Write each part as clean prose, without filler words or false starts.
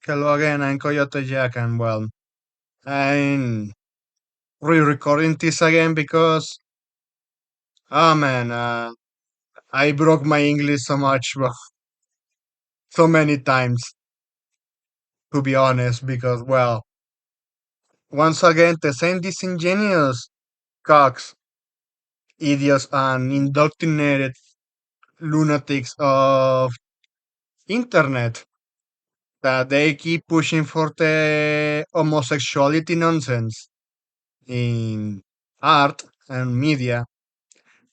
Hello again, I'm Coyote Jack, and well, I'm re-recording this again because, oh man, I broke my English so much, bro, so many times, to be honest, because, well, once again, the same disingenuous cocks, idiots, and indoctrinated lunatics of internet that they keep pushing for the homosexuality nonsense in art and media.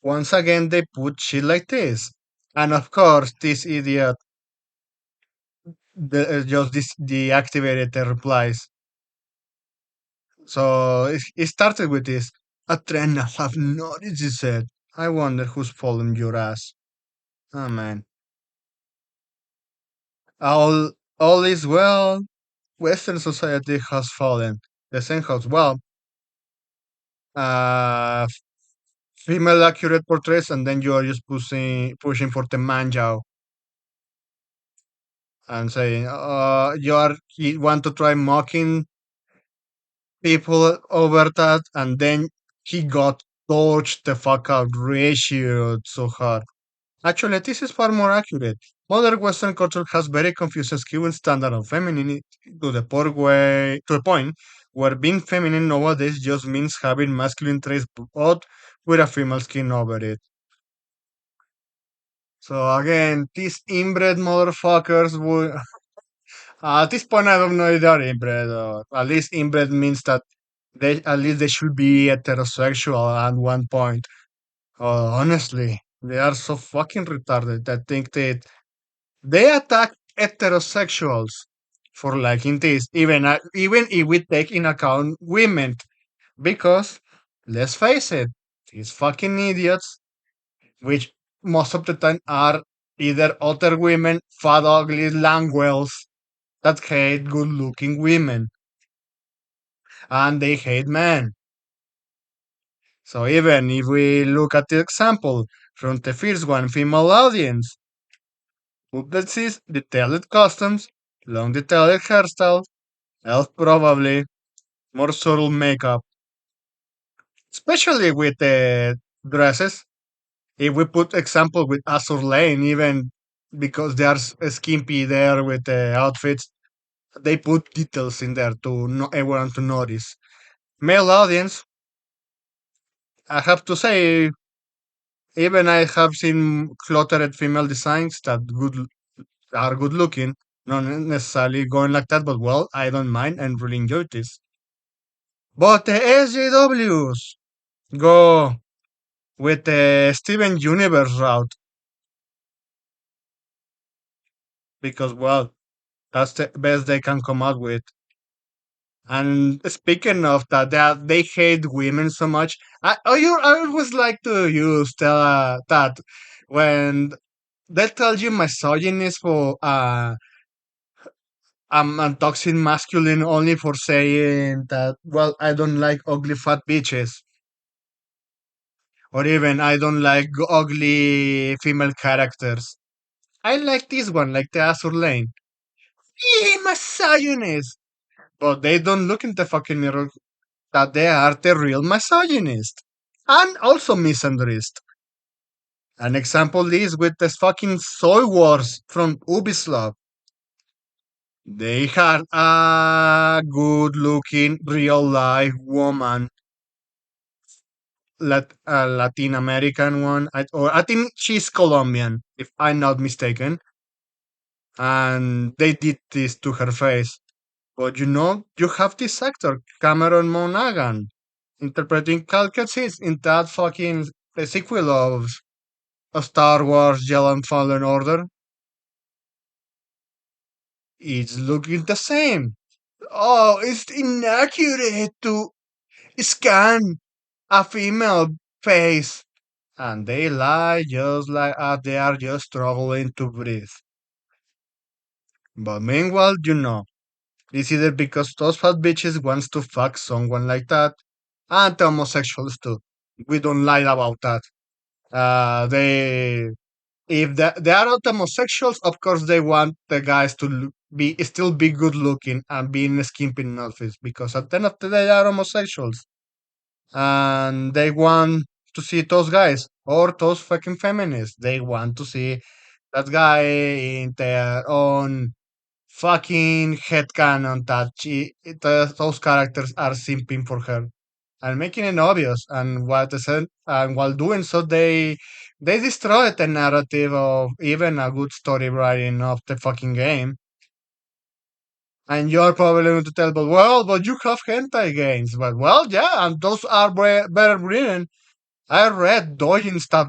Once again, they put shit like this. And of course, this idiot just deactivated the replies. So it started with this. A trend I have noticed, he said. I wonder who's following your ass. Oh man. All is well. Western society has fallen. The same has well. Uh, Female accurate portraits, and then you are just pushing for the manjao and saying, you want to try mocking people over that, and then he got torched the fuck out, ratioed so hard. Actually, this is far more accurate. Modern Western culture has very confusing skewing standard of femininity to the point where being feminine nowadays just means having masculine traits but with a female skin over it. So again, these inbred motherfuckers would. At this point, I don't know if they are inbred, or at least inbred means that they should be heterosexual at one point. Honestly, they are so fucking retarded. I think that they attack heterosexuals for liking this, even if we take in account women, because let's face it, these fucking idiots, which most of the time are either other women, fat, ugly langwells that hate good-looking women, and they hate men. So even if we look at the example from the first one, female audience, publicists, detailed costumes, long detailed hairstyles, else probably more subtle makeup, especially with the dresses. If we put example with Azur Lane, even because they are skimpy there with the outfits, they put details in there to everyone to notice. Male audience, I have to say, even I have seen cluttered female designs that are good looking, not necessarily going like that, but well, I don't mind and really enjoy this. But the SJWs go with the Steven Universe route because, well, that's the best they can come out with. And speaking of that, they hate women so much. I always like to use that when they tell you misogynist for I'm toxic masculine only for saying that, well, I don't like ugly fat bitches. Or even I don't like ugly female characters. I like this one, like the Azur Lane. Misogynist! But they don't look in the fucking mirror that they are the real misogynist. And also misandrist. An example is with the fucking Soy Wars from Ubisoft. They had a good looking real life woman, Latin American one, or I think she's Colombian, if I'm not mistaken. And they did this to her face. But you have this actor, Cameron Monaghan, interpreting Cal Kestis in that fucking the sequel of Star Wars Jedi Fallen Order. It's looking the same. Oh, it's inaccurate to scan a female face. And they lie just like they are just struggling to breathe. But meanwhile, it's either because those fat bitches wants to fuck someone like that, and the homosexuals too. We don't lie about that. They if they are not homosexuals, of course they want the guys to still be good looking and being skimping outfits because at the end of the day they are homosexuals and they want to see those guys or those fucking feminists. They want to see that guy in their own fucking headcanon that those characters are simping for her and making it obvious. And what they said, and while doing so, they destroyed the narrative of even a good story writing of the fucking game. And you're probably going to tell, but you have hentai games. But well, yeah, and those are better written. I read dojins that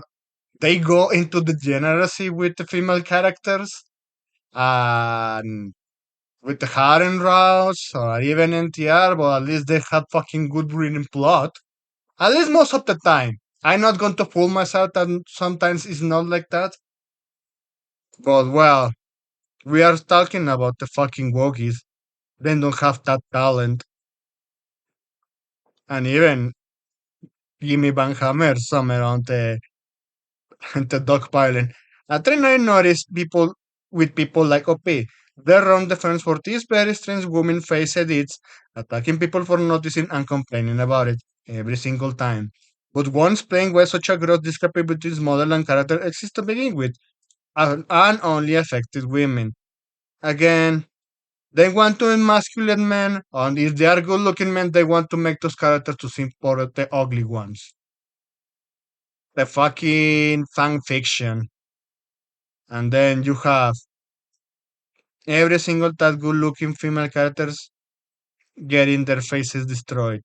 they go into the degeneracy with the female characters and with the harem routes or even NTR, but at least they had fucking good written plot. At least most of the time. I'm not going to fool myself that sometimes it's not like that. But well, we are talking about the fucking Wokies. They don't have that talent. And even Jimmy Van Hammer somewhere on the dogpiling. At train I noticed people with people like OP. They run defense for these very strange woman face edits, attacking people for noticing and complaining about it every single time. But once playing why such a gross discrepancy between model and character exists to begin with, and only affected women. Again, they want to emasculate men, and if they are good looking men, they want to make those characters to seem for the ugly ones. The fucking fan fiction. And then you have every single that good looking female characters getting their faces destroyed.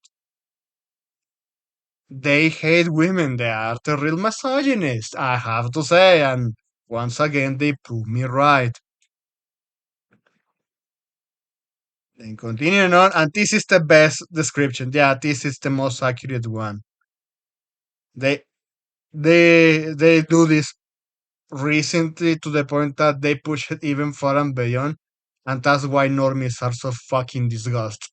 They hate women, they are the real misogynists, I have to say, and once again they prove me right. Then continuing on, and this is the best description. Yeah, this is the most accurate one. They they do this recently to the point that they push it even far and beyond, and that's why normies are so fucking disgusted.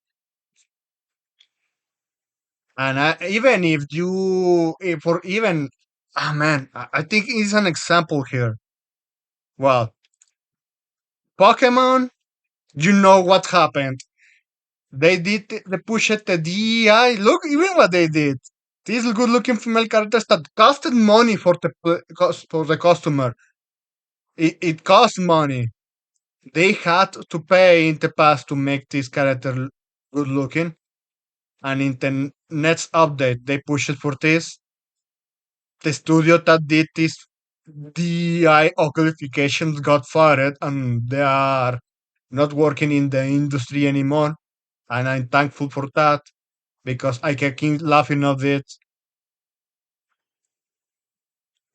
And even if you, if for even, ah man, I think it's an example here. Well, Pokemon, you know what happened. They pushed the DEI. Look, even what they did. These good looking female characters that costed money for for the customer. It cost money. They had to pay in the past to make this character good looking. And in the next update, they pushed for this. The studio that did this DI qualifications got fired and they are not working in the industry anymore. And I'm thankful for that because I can keep laughing at it.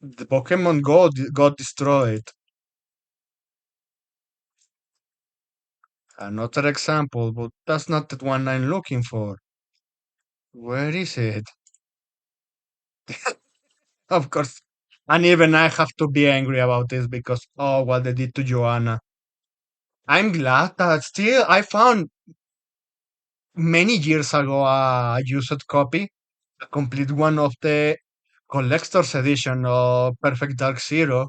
The Pokemon Go got destroyed. Another example, but that's not the one I'm looking for. Where is it? Of course. And even I have to be angry about this because, oh, what they did to Joanna. I'm glad that still I found many years ago a used copy, a complete one of the collector's edition of Perfect Dark Zero.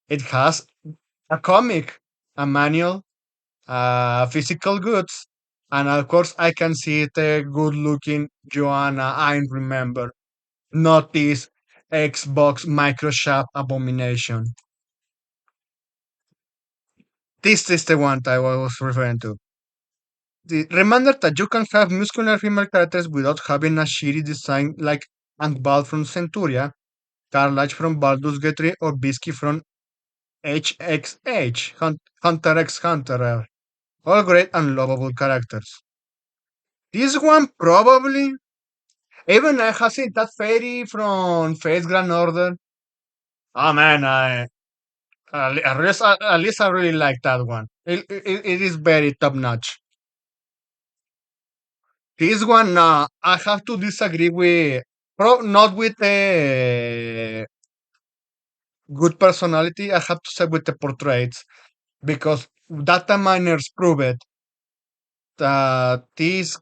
It has a comic, a manual, physical goods, and of course I can see the good looking Joanna I remember, not this Xbox Microshop abomination. This is the one that I was referring to. The reminder that you can have muscular female characters without having a shitty design like Angbald from Centuria, Carlage from Baldur's Gate 3, or Bisky from HXH, Hunter x Hunter. All great and lovable characters. This one probably, even I have seen that fairy from Fate's Grand Order. Oh man, at least I really like that one. It is very top notch. This one, I have to disagree with, not with the good personality. I have to say with the portraits because data miners prove it that this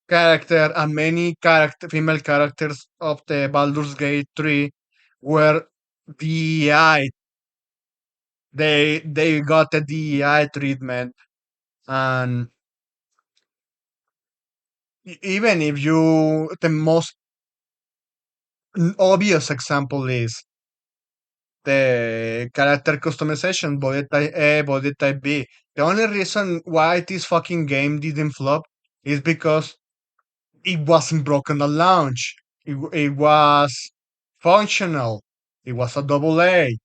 character and many female characters of the Baldur's Gate 3 were DEI. They got a DEI treatment And even if you, the most obvious example is the character customization, body type A, body type B. The only reason why this fucking game didn't flop is because it wasn't broken at launch. It was functional. It was a double A.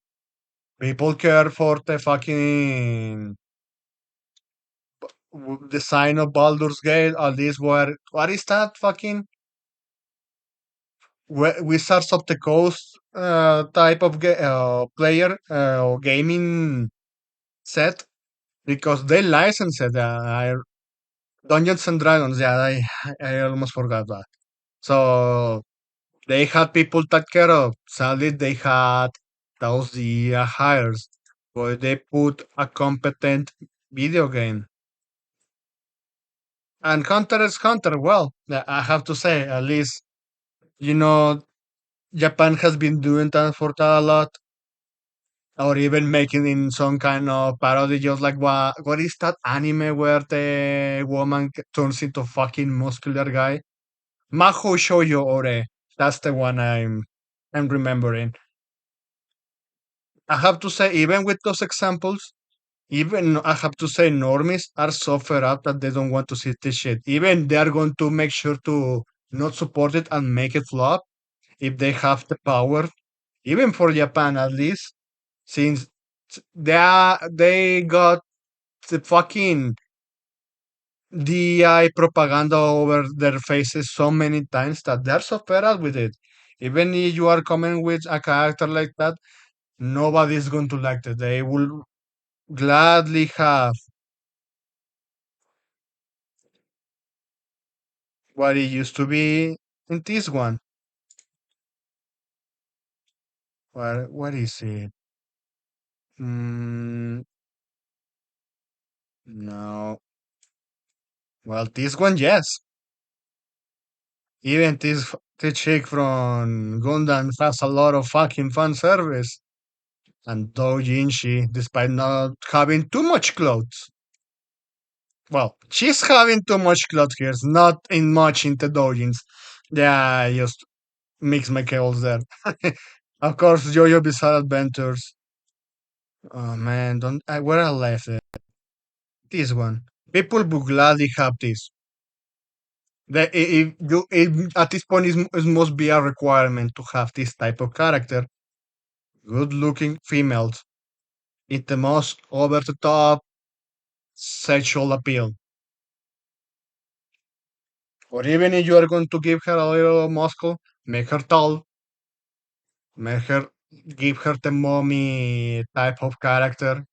People care for the fucking design of Baldur's Gate. At least what is that fucking Wizards of the Coast type of player or gaming set because they licensed it. Dungeons and Dragons. Yeah, I almost forgot that. So they had people take care of. Sadly, they had those the hires, but they put a competent video game. And Hunter is Hunter. Well, I have to say, at least you know Japan has been doing that for that a lot, or even making in some kind of parody, just like what is that anime where the woman turns into fucking muscular guy? Maho Shoujo Ore. That's the one I'm remembering. I have to say, even with those examples, even I have to say, normies are so fed up that they don't want to see this shit. Even they are going to make sure to not support it and make it flop if they have the power. Even for Japan, at least, since they got the fucking DI propaganda over their faces so many times that they're so fed up with it. Even if you are coming with a character like that, nobody's going to like it. They will gladly have what it used to be in this one. What is it? Mm, no. Well, this one, yes. Even the chick from Gundam has a lot of fucking fan service. And Doujinshi, despite not having too much clothes. Well, she's having too much clothes here, not in much into doujins. Yeah, I just mix my cables there. Of course, JoJo Bizarre Adventures. Oh man, don't where I left it. This one. People would gladly have this. If you, at this point, it must be a requirement to have this type of character. Good looking females. It's the most over the top sexual appeal. Or even if you are going to give her a little muscle, make her tall, make her give her the mommy type of character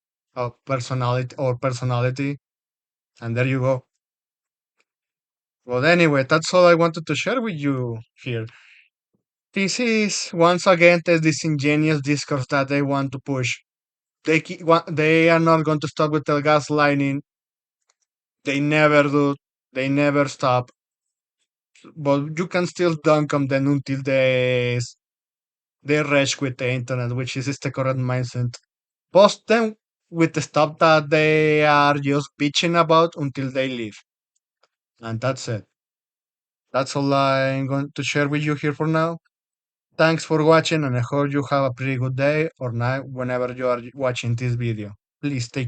personality, and there you go. Well, anyway, that's all I wanted to share with you here. This is once again the disingenuous discourse that they want to push. They are not going to stop with the gaslighting. They never do. They never stop. But you can still dunk on them until they rage with the internet, which is the current mindset. Post them with the stuff that they are just bitching about until they leave. And that's it. That's all I'm going to share with you here for now. Thanks for watching, and I hope you have a pretty good day or night whenever you are watching this video. Please take